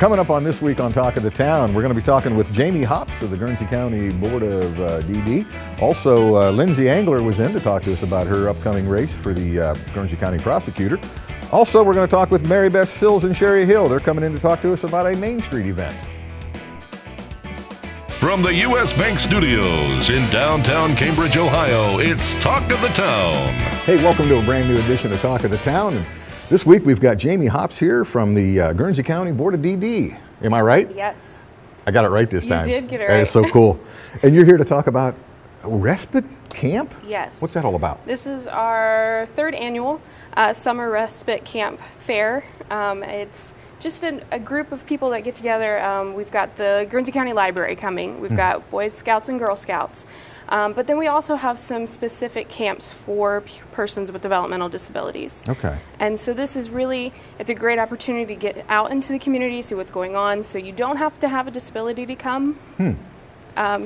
Coming up on This Week on Talk of the Town, we're going to be talking with Jamie Hops of the Guernsey County Board of DD. Also, Lindsey Angler was in to talk to us about her upcoming race for the Guernsey County Prosecutor. Also, we're going to talk with Mary Beth Sills and Cheri Hill. They're coming in to talk to us about a Main Street event. From the U.S. Bank Studios in downtown Cambridge, Ohio, it's Talk of the Town. Hey, welcome to a brand new edition of Talk of the Town. And this week we've got Jamie Hops here from the Guernsey County Board of DD. Am I right? Yes. I got it right this time. You did get it right. That is so cool. And you're here to talk about Respite Camp? Yes. What's that all about? This is our third annual Summer Respite Camp Fair. It's just a group of people that get together. We've got the Guernsey County Library coming. We've got Boy Scouts and Girl Scouts. But then we also have some specific camps for persons with developmental disabilities. Okay. And so this is really, it's a great opportunity to get out into the community, see what's going on. So you don't have to have a disability to come.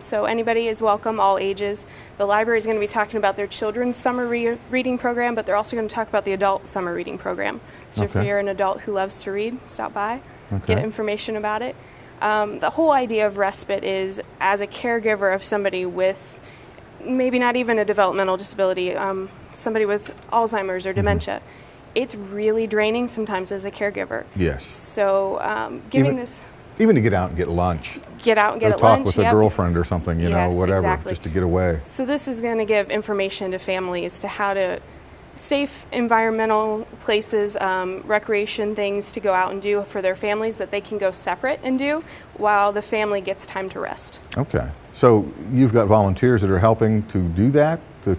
So anybody is welcome, all ages. The library is going to be talking about their children's summer reading program, but they're also going to talk about the adult summer reading program. So if you're an adult who loves to read, stop by, get information about it. The whole idea of respite is as a caregiver of somebody with maybe not even a developmental disability, somebody with Alzheimer's or dementia. It's really draining sometimes as a caregiver. Yes. So Even to get out and get lunch. Get out and get talk lunch. with a girlfriend or something, whatever, exactly. just to get away. So this is going to give information to families to how to safe environmental places, recreation things to go out and do for their families that they can go separate and do while the family gets time to rest. Okay. So you've got volunteers that are helping to do that, to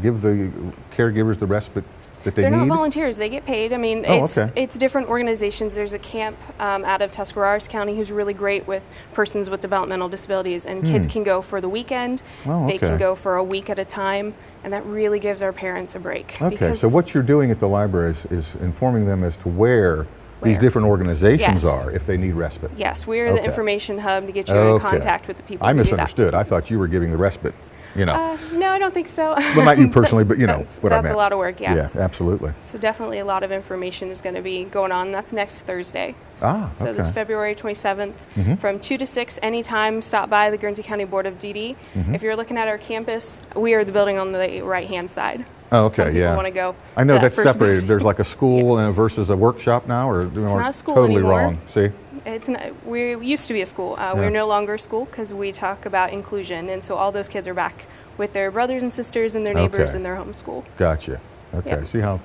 give the caregivers the respite that they need? They're not volunteers. They get paid. I mean, it's different organizations. There's a camp out of Tuscarawas County who's really great with persons with developmental disabilities, and kids can go for the weekend. They can go for a week at a time, and that really gives our parents a break. Okay, so what you're doing at the library is informing them as to where these different organizations are if they need respite. Yes, we're the information hub to get you in contact with the people I who misunderstood. I thought you were giving the respite. No, I don't think so. Well, not you personally, but what I meant. That's a lot of work, Yeah, absolutely. So definitely a lot of information is going to be going on. That's next Thursday. So this is February 27th from 2 to 6. Anytime, stop by the Guernsey County Board of DD. If you're looking at our campus, we are the building on the right-hand side. Oh, okay, Some people want to go. I know that's separated. There's like a school versus a workshop now, or it's not a school totally anymore. Wrong. See, it's not. We used to be a school. We're no longer a school because we talk about inclusion, and so all those kids are back with their brothers and sisters and their neighbors in their home school. Gotcha. Okay. See how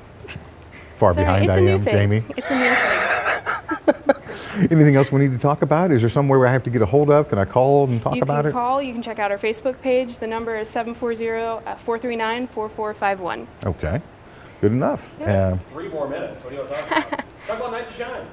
far behind I am, Jamie? It's a new thing. Anything else we need to talk about? Is there somewhere where I have to get a hold of? Can I call and talk about it? You can call. You can check out our Facebook page. The number is 740-439-4451. Okay. Good enough. 3 more minutes. What do you want to talk about? Talk about Night to Shine.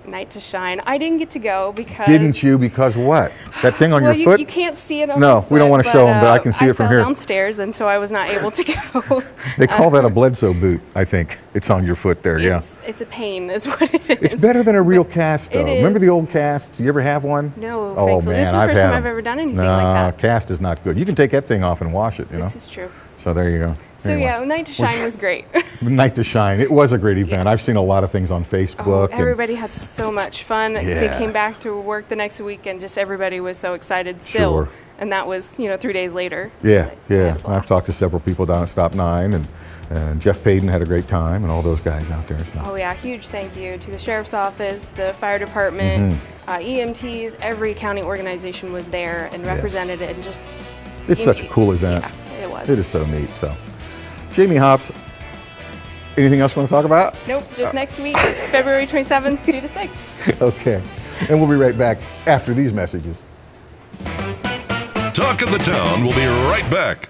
Night to Shine. I didn't get to go because... Didn't you? Because what? That thing on your foot? You can't see it on No, we don't want to show them, but I can see it from here. I fell downstairs, and so I was not able to go. They call that a Bledsoe boot, I think. It's on your foot there, It's a pain is what it is. It's better than a real cast, though. It is. Remember the old casts? You ever have one? No, oh, thankfully. Man, This is the first time I've ever done anything like that. Cast is not good. You can take that thing off and wash it, This is true. So there you go. So anyway. Night to Shine was great. Night to Shine. It was a great event. I've seen a lot of things on Facebook. Everybody had so much fun. They came back to work the next week, and just everybody was so excited still. Sure. And that was, 3 days later. Yeah. I've talked to several people down at Stop 9, and Jeff Payden had a great time, and all those guys out there. So. Oh, yeah. Huge thank you to the Sheriff's Office, the Fire Department, EMTs. Every county organization was there and represented it. And just it's such a cool event. Yeah, it was. It is so neat. So, Jamie Hops, anything else you want to talk about? Nope. Just next week, February 27th, 2 to 6. Okay. And we'll be right back after these messages. Talk of the Town will be right back.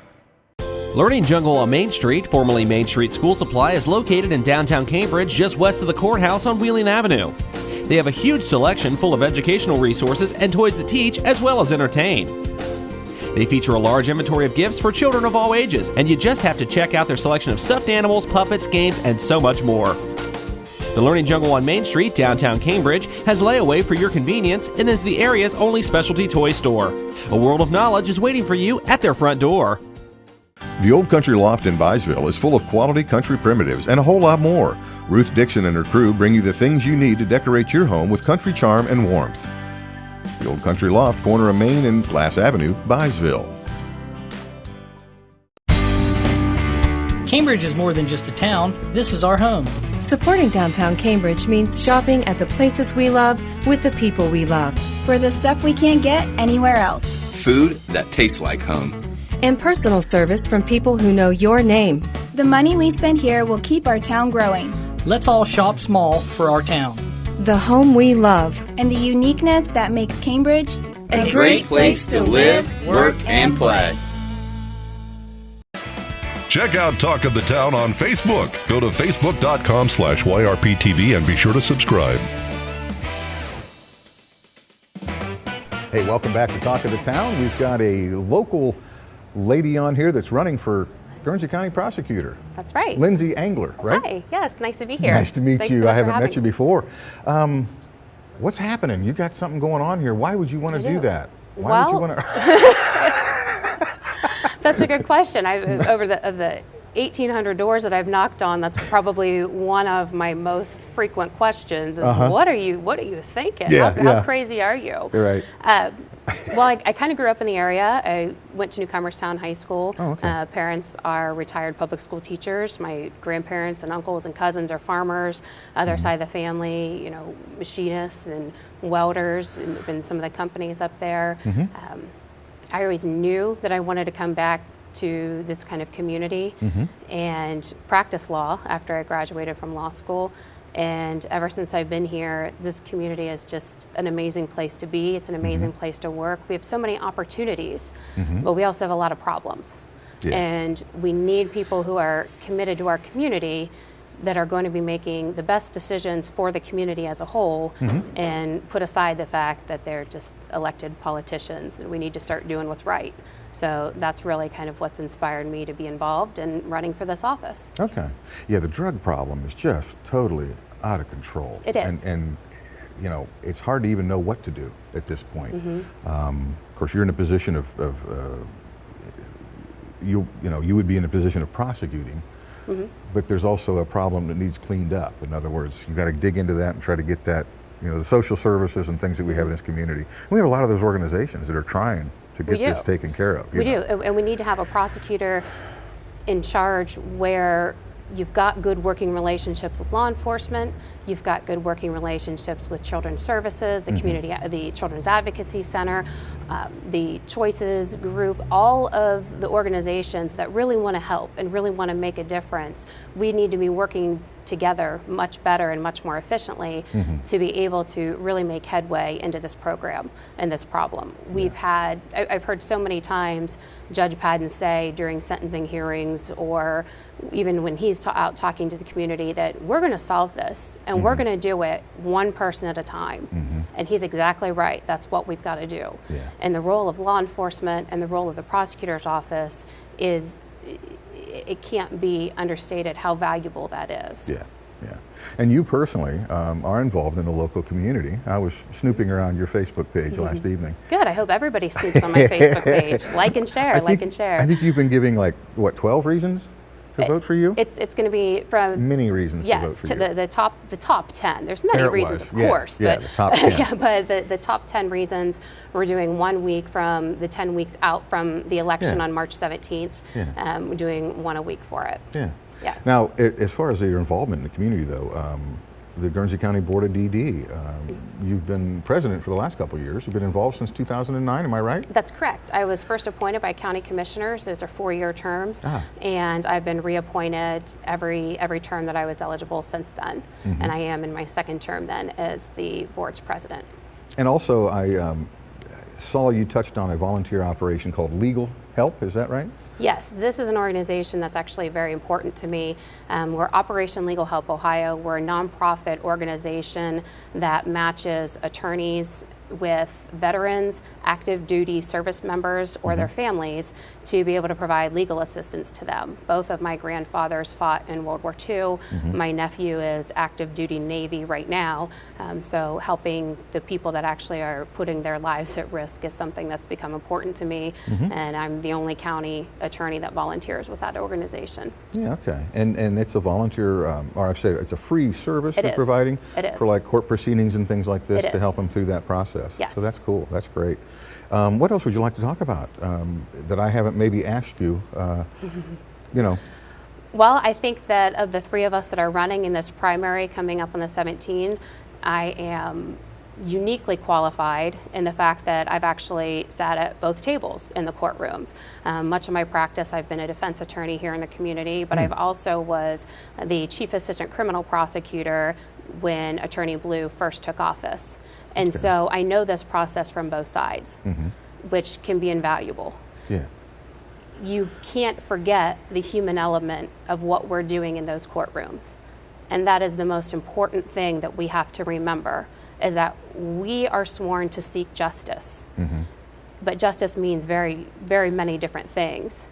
Learning Jungle on Main Street, formerly Main Street School Supply, is located in downtown Cambridge, just west of the courthouse on Wheeling Avenue. They have a huge selection full of educational resources and toys that teach as well as entertain. They feature a large inventory of gifts for children of all ages, and you just have to check out their selection of stuffed animals, puppets, games, and so much more. The Learning Jungle on Main Street, downtown Cambridge, has layaway for your convenience and is the area's only specialty toy store. A world of knowledge is waiting for you at their front door. The Old Country Loft in Byesville is full of quality country primitives and a whole lot more. Ruth Dixon and her crew bring you the things you need to decorate your home with country charm and warmth. The Old Country Loft, corner of Main and Glass Avenue, Byesville. Cambridge is more than just a town. This is our home. Supporting downtown Cambridge means shopping at the places we love with the people we love. For the stuff we can't get anywhere else. Food that tastes like home. And personal service from people who know your name. The money we spend here will keep our town growing. Let's all shop small for our town. The home we love. And the uniqueness that makes Cambridge a great place to live, work, and play. Check out Talk of the Town on Facebook. Go to facebook.com/YRPTV and be sure to subscribe. Hey, welcome back to Talk of the Town. We've got a local lady on here that's running for Guernsey County Prosecutor. That's right. Lindsey Angler, right? Hi, yes, nice to be here. Nice to meet Thanks you. so much I haven't for met you having me. before. What's happening? You got something going on here. Why would you want to do that? Why would you want to? That's a good question. Of the 1,800 doors that I've knocked on, that's probably one of my most frequent questions. Is what are you thinking? How crazy are you? You're right. Well, I kind of grew up in the area. I went to New Comerstown High School. Oh, okay. Parents are retired public school teachers. My grandparents and uncles and cousins are farmers. Other side of the family, machinists and welders and some of the companies up there. I always knew that I wanted to come back to this kind of community and practice law after I graduated from law school. And ever since I've been here, this community is just an amazing place to be. It's an amazing place to work. We have so many opportunities, but we also have a lot of problems. Yeah. And we need people who are committed to our community that are going to be making the best decisions for the community as a whole and put aside the fact that they're just elected politicians. We need to start doing what's right. So that's really kind of what's inspired me to be involved in running for this office. Okay. Yeah, the drug problem is just totally out of control. It is. And it's hard to even know what to do at this point. Of course, you're in a position of you would be in a position of prosecuting. But there's also a problem that needs cleaned up. In other words, you got to dig into that and try to get that, the social services and things that we have in this community. We have a lot of those organizations that are trying to get this taken care of. We do, and we need to have a prosecutor in charge where you've got good working relationships with law enforcement, you've got good working relationships with Children's Services, the community, the Children's Advocacy Center, the Choices Group, all of the organizations that really want to help and really want to make a difference. We need to be working together much better and much more efficiently to be able to really make headway into this program and this problem. I've heard so many times Judge Padden say during sentencing hearings or even when he's out talking to the community that we're going to solve this and we're going to do it one person at a time. And he's exactly right. That's what we've got to do. Yeah. And the role of law enforcement and the role of the prosecutor's office it can't be understated how valuable that is. Yeah. And you personally are involved in the local community. I was snooping around your Facebook page last evening. Good. I hope everybody snoops on my Facebook page. Like and share. I think you've been giving 12 reasons to vote for you? It's going to be from many reasons to vote for you. Yes, the top 10. There's many reasons, of course, but the top 10. But the top 10 reasons. We're doing 1 week from the 10 weeks out from the election on March 17th. We're doing one a week for it. Yeah. Yes. Now, as far as your involvement in the community, though, the Guernsey County Board of DD, you've been president for the last couple of years. You've been involved since 2009, am I right? That's correct. I was first appointed by county commissioners. Those are 4-year terms. And I've been reappointed every term that I was eligible since then. And I am in my second term then as the board's president. And also, I saw you touched on a volunteer operation called Legal Help, is that right? Yes, this is an organization that's actually very important to me. We're Operation Legal Help Ohio. We're a nonprofit organization that matches attorneys with veterans, active duty service members, or their families to be able to provide legal assistance to them. Both of my grandfathers fought in World War II. My nephew is active duty Navy right now. So helping the people that actually are putting their lives at risk is something that's become important to me. And I'm the only county attorney that volunteers with that organization. Yeah, okay. And it's a volunteer, or I'd say it's a free service It you're is. providing It is. for like court proceedings and things like this It to is. help them through that process. Yes. So that's cool. That's great. What else would you like to talk about that I haven't maybe asked you? You know. Well, I think that of the three of us that are running in this primary coming up on the 17th, I am uniquely qualified in the fact that I've actually sat at both tables in the courtrooms. Much of my practice, I've been a defense attorney here in the community, but I've also was the chief assistant criminal prosecutor when Attorney Blue first took office. And so I know this process from both sides, which can be invaluable. Yeah. You can't forget the human element of what we're doing in those courtrooms. And that is the most important thing that we have to remember, is that we are sworn to seek justice. But justice means very, very many different things.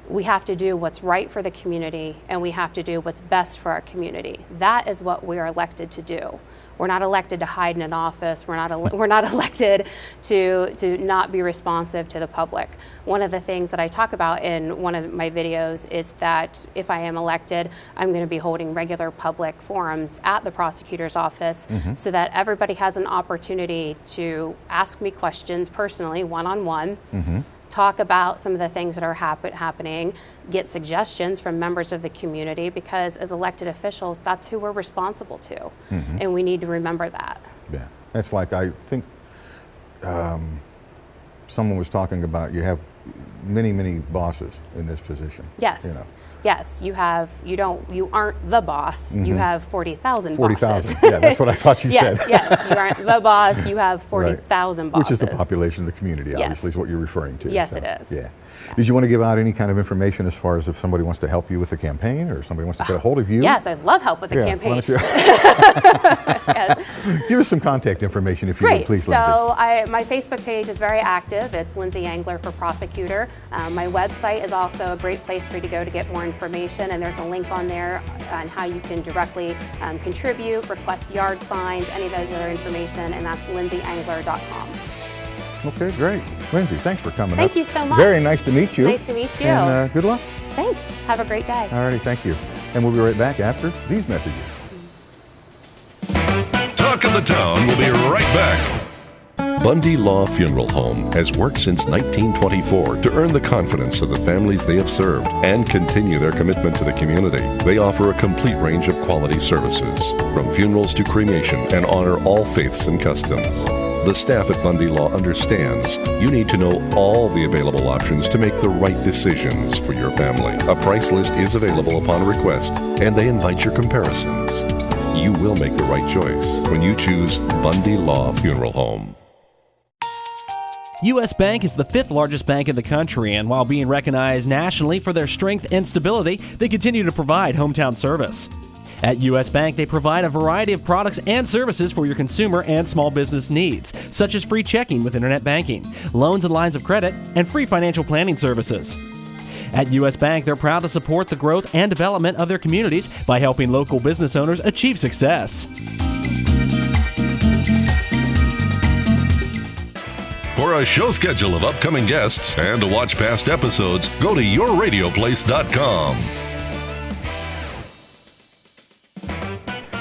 We have to do what's right for the community, and we have to do what's best for our community. That is what we are elected to do. We're not elected to hide in an office. We're not elected to not be responsive to the public. One of the things that I talk about in one of my videos is that if I am elected, I'm going to be holding regular public forums at the prosecutor's office so that everybody has an opportunity to ask me questions personally, one-on-one. Talk about some of the things that are happening, get suggestions from members of the community, because as elected officials, that's who we're responsible to. And we need to remember that. Yeah, that's like, I think someone was talking about, you have many, many bosses in this position. Yes. You know. Yes, you aren't the boss. You have 40,000 bosses. 40,000. Yeah, that's what I thought you said. Yes, you aren't the boss. You have 40,000 bosses. Which is the population of the community, obviously, is what you're referring to. Yes, so, it is. Yeah. Did you want to give out any kind of information as far as if somebody wants to help you with the campaign, or somebody wants to get a hold of you? Yes, I'd love help with the campaign. Why don't you Yes. give us some contact information if you would, please, Lindsey. So my Facebook page is very active. It's Lindsey Angler for Prosecutor. My website is also a great place for you to go to get more information, and there's a link on there on how you can directly contribute, request yard signs, any of those other information, and that's lindseyangler.com. Okay, great. Lindsey, thanks for coming Thank up. you so much. Very nice to meet you. Nice to meet you. And good luck. Thanks. Have a great day. All righty, thank you. And we'll be right back after these messages. Talk of the Town will be right back. Bundy-Lay Funeral Home has worked since 1924 to earn the confidence of the families they have served and continue their commitment to the community. They offer a complete range of quality services, from funerals to cremation, and honor all faiths and customs. The staff at Bundy-Lay understands you need to know all the available options to make the right decisions for your family. A price list is available upon request, and they invite your comparisons. You will make the right choice when you choose Bundy-Lay Funeral Home. U.S. Bank is the 5th largest bank in the country, and while being recognized nationally for their strength and stability, they continue to provide hometown service. At U.S. Bank, they provide a variety of products and services for your consumer and small business needs, such as free checking with internet banking, loans and lines of credit, and free financial planning services. At U.S. Bank, they're proud to support the growth and development of their communities by helping local business owners achieve success. For a show schedule of upcoming guests and to watch past episodes, go to yourradioplace.com.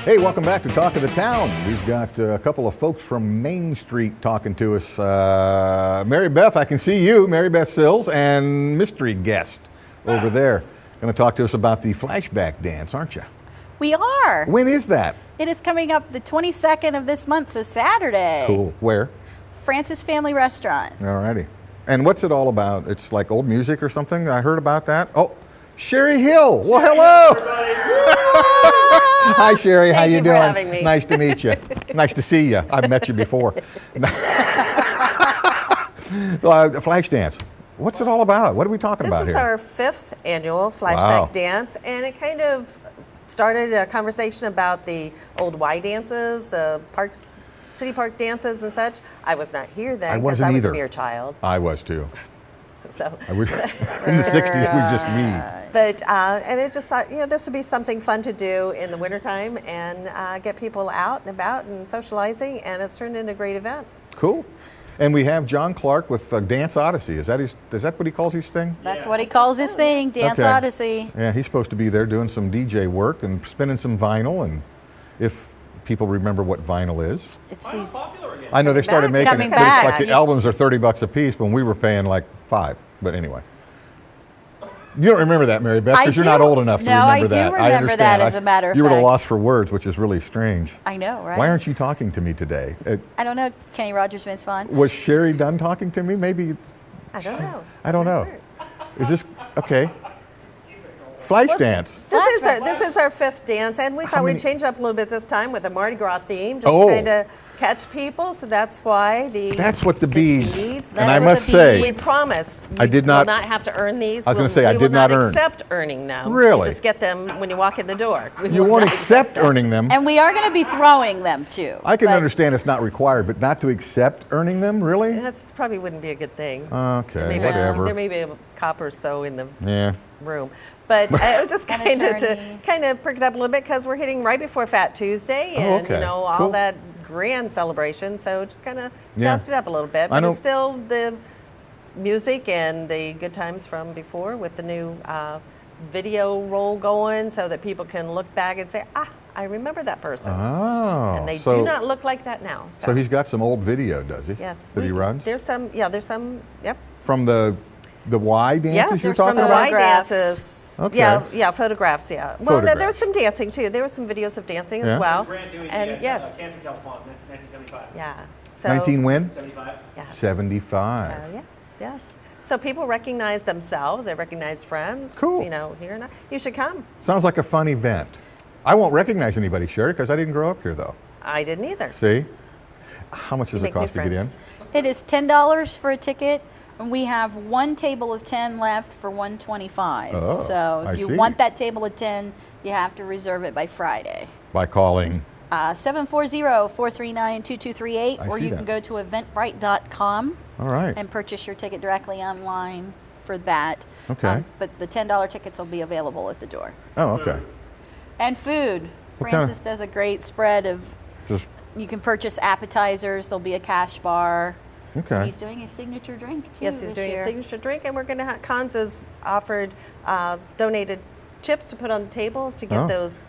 Hey, welcome back to Talk of the Town. We've got a couple of folks from Main Street talking to us. Mary Beth, I can see you, Mary Beth Sills, and mystery guest over there. Going to talk to us about the Flashback dance, aren't you? We are. When is that? It is coming up the 22nd of this month, so Saturday. Cool. Where? Francis Family Restaurant. All righty. And what's it all about? It's like old music or something? I heard about that. Oh, Cheri Hill. Well, hello. Hi, Cheri. How you doing? For having me. Nice to meet you. Nice to see you. I've met you before. Flashdance. What's it all about? What are we talking about here? This is our 5th annual Flashback dance, and it kind of started a conversation about the old Y dances, the city park dances and such. I was not here then because I was a mere child. I was too. So I was, in the 60s, we just me. But, and it just thought, this would be something fun to do in the wintertime and get people out and about and socializing, and it's turned into a great event. Cool. And we have John Clark with Dance Odyssey. Is that what he calls his thing? That's what he calls his thing, Dance Okay. Odyssey. Yeah, he's supposed to be there doing some DJ work and spinning some vinyl. And if people remember what vinyl is. It's these. I know they started making it, coming but it's back. like the albums are $30 a piece when we were paying like $5. But anyway. You don't remember that, Mary Beth, I because you're do. not old enough to No, remember I do that. remember understand. that, as a matter of You were at a fact. loss for words, which is really strange. I know, right? Why aren't you talking to me today? I don't know. Kenny Rogers, Vince Vaughn. Was Cheri done talking to me? Maybe. I don't know. I don't know. Is this okay? Flash dance. This is our 5th dance, and we thought many- we'd change it up a little bit this time with a Mardi Gras theme, just Oh. trying to catch people. So that's why That's what the beads. beads. And I must say, we promise I did not- will not have to earn these. I was gonna say, I we did will not earn. accept earning them. Really? You just get them when you walk in the door. We You will won't not accept earning them. And we are going to be throwing them too. I can but understand it's not required, but not to accept earning them, really? That probably wouldn't be a good thing. Okay, Maybe whatever. There may be a cop or so in the Yeah. room. But it was just An kind of to attorney. kind of prick it up a little bit because we're hitting right before Fat Tuesday Oh, and okay. you know all Cool. that grand celebration. So just kind of Yeah. dust it up a little bit. I But know- it's still the music and the good times from before with the new video roll going, so that people can look back and say, I remember that person. Oh. And they so, do not look like that now. So he's got some old video, does he? Yes. That he runs? There's some. Yeah. There's some. Yep. From the Y dances Yeah, you're there's talking some about? Y dances. Okay. Yeah, photographs, yeah. Well, no, there Photographs. was some dancing too. There was some videos of dancing Yeah. as well. Grant doing And the yes, Cancer Telethon, 1975. yeah. So, 19 when? 75. Yeah. 75. So, yes. So people recognize themselves. They recognize friends. Cool. You know, here and there. You should come. Sounds like a fun event. I won't recognize anybody, Cheri, because I didn't grow up here, though. I didn't either. See? How much does it make new cost to get in? friends. It is $10 for a ticket, and we have one table of 10 left for $125. Oh, so I if you see. want that table of 10, you have to reserve it by Friday. By calling. 740-439-2238, I or see you that. can go to eventbrite.com All right. and purchase your ticket directly online for that. Okay. But the $10 tickets will be available at the door. Oh, okay. And food. What kind of- Francis does a great spread of, Just, you can purchase appetizers, there'll be a cash bar. okay. He's doing a signature drink too. Yes, he's this doing year. a signature drink, and we're going to have Cons has offered donated chips to put on the tables to get Oh. those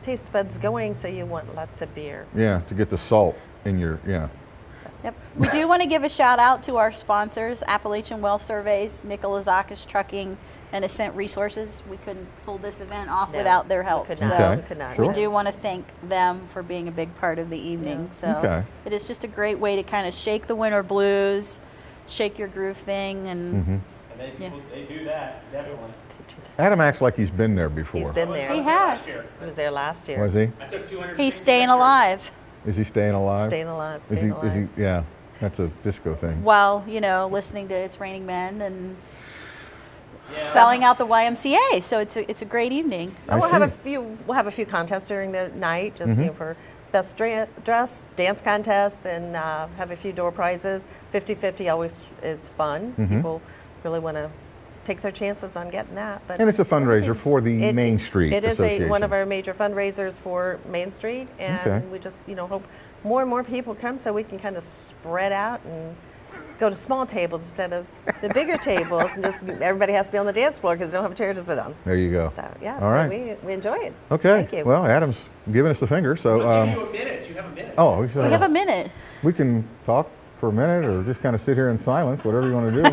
taste buds going. So you want lots of beer. Yeah, to get the salt in your, yeah. Yep. We do want to give a shout out to our sponsors, Appalachian Well Surveys, Nicolazakis Trucking, and Ascent Resources. We couldn't pull this event off No, without their help. we could So not. Okay. We could not. Sure. we do want to thank them for being a big part of the evening. So Okay. it is just a great way to kind of shake the winter blues, shake your groove thing, and Mm-hmm. And they do that, definitely. Adam acts like he's been there before. He's been there. he has. He was there last year. Was he? I took 200. He's staying alive Is he staying alive? Staying alive. Is Staying he? alive. Is he? Yeah, that's a disco thing. while, listening to It's Raining Men and spelling out the YMCA. So it's a great evening. I We'll have a see. few. We'll have a few contests during the night, just Mm-hmm. for best dress dance contest, and have a few door prizes. 50-50 always is fun. Mm-hmm. People really want to take their chances on getting that. But And it's a fundraiser for the It- Main Street It is Association. one of our major fundraisers for Main Street, and Okay. we just hope more and more people come so we can kind of spread out and go to small tables instead of the bigger tables, and just everybody has to be on the dance floor because they don't have a chair to sit on. There you go. So yeah, All right. we enjoy it. Okay. Thank you. Well, Adam's giving us the finger, so. You have a minute. You have a minute. Oh, We have a minute. We can talk for a minute, or just kind of sit here in silence, whatever you want to do.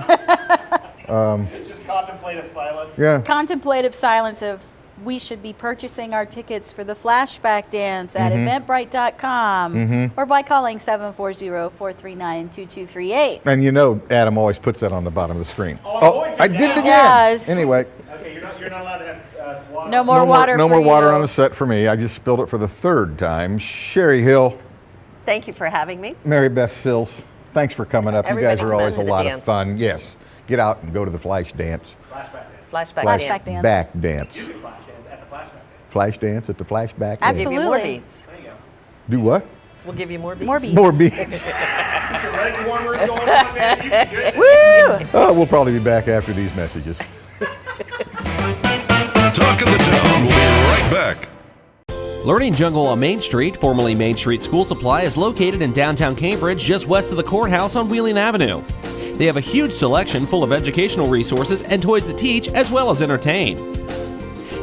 Just contemplative silence. Yeah. Contemplative silence of we should be purchasing our tickets for the Flashback dance at eventbrite.com or by calling 740-439-2238. And Adam always puts that on the bottom of the screen. Oh, I'm always I doing did it that. again. Does. Anyway, Okay, you're not allowed to have water. No more water no for more water you. on the set for me. I just spilled it for the third time. Cheri Hill, Thank you for having me. Mary Beth Sills, thanks for coming up. Everybody you guys are come always a to the lot dance. of fun. Yes. Get out and go to the Flash Dance. Flashback Flashback dance. dance. Back dance. You can flash dance at the flashback. Flash dance at the Flashback. We'll give you more Absolutely. beats. There you go. Do what? We'll give you more beats. More beats. More beats. Get your leg warmers going on, man. You can do it. Oh, we'll probably be back after these messages. Talk of the Town will be right back. Learning Jungle on Main Street, formerly Main Street School Supply, is located in downtown Cambridge, just west of the courthouse on Wheeling Avenue. They have a huge selection full of educational resources and toys to teach as well as entertain.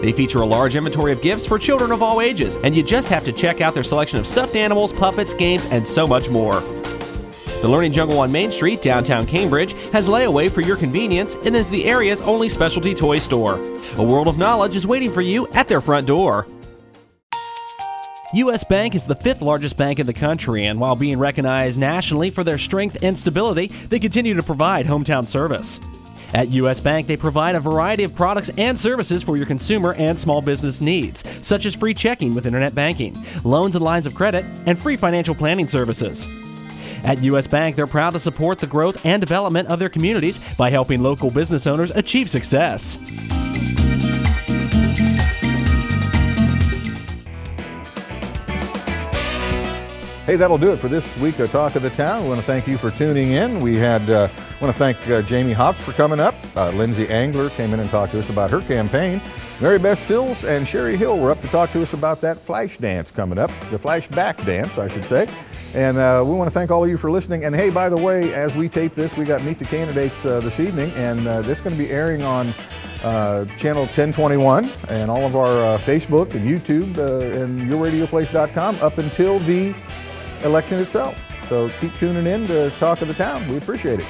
They feature a large inventory of gifts for children of all ages, and you just have to check out their selection of stuffed animals, puppets, games, and so much more. The Learning Jungle on Main Street, downtown Cambridge, has layaway for your convenience and is the area's only specialty toy store. A world of knowledge is waiting for you at their front door. U.S. Bank is the 5th largest bank in the country, and while being recognized nationally for their strength and stability, they continue to provide hometown service. At U.S. Bank, they provide a variety of products and services for your consumer and small business needs, such as free checking with internet banking, loans and lines of credit, and free financial planning services. At U.S. Bank, they're proud to support the growth and development of their communities by helping local business owners achieve success. Hey, that'll do it for this week of Talk of the Town. We want to thank you for tuning in. Want to thank Jamie Hops for coming up. Lindsey Angler came in and talked to us about her campaign. Mary Beth Sills and Cheri Hill were up to talk to us about that flash dance coming up, the flashback dance, I should say. And we want to thank all of you for listening. And hey, by the way, as we tape this, we got Meet the Candidates this evening, and this is going to be airing on channel 1021 and all of our Facebook and YouTube and yourradioplace.com up until the election itself. So keep tuning in to Talk of the Town. We appreciate it.